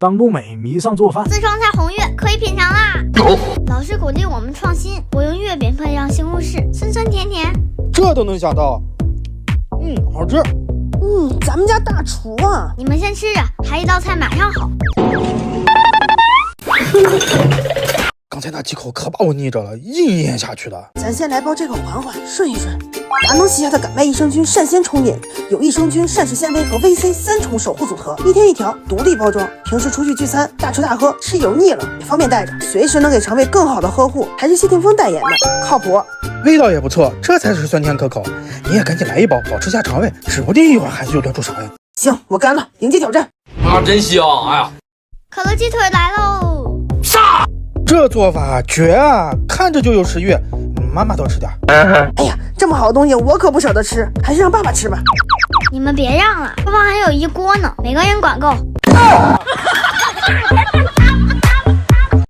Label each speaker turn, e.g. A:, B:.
A: 张步美迷上做饭，
B: 四川菜红月可以品尝啦！老师鼓励我们创新，我用月饼配上西红柿，酸酸甜甜。
C: 这都能想到，好吃。
D: 咱们家大厨啊！
B: 你们先吃着，还一道菜马上好。
C: 刚才那几口可把我腻着了，硬咽下去的。
D: 咱先来包这口缓缓顺一顺。达能旗下的感麦益生菌善纤冲饮，有益生菌、膳食纤维和 VC 3重守护组合，一天一条，独立包装。平时出去聚餐，大吃大喝，吃油腻了也方便带着，随时能给肠胃更好的呵护。还是谢霆锋代言的，靠谱。
C: 味道也不错，这才是酸甜可口。你也赶紧来一包，保持下肠胃，指不定一会儿孩子就端出啥呀。
D: 行，我干了，迎接挑战。
E: 真香！哎呀，
B: 可乐鸡腿来喽！
E: 杀！
C: 这做法绝啊，看着就有食欲。妈妈多吃点。
D: 哎呀，这么好的东西我可不舍得吃，还是让爸爸吃吧。
B: 你们别让了，厨房还有一锅呢，每个人管够。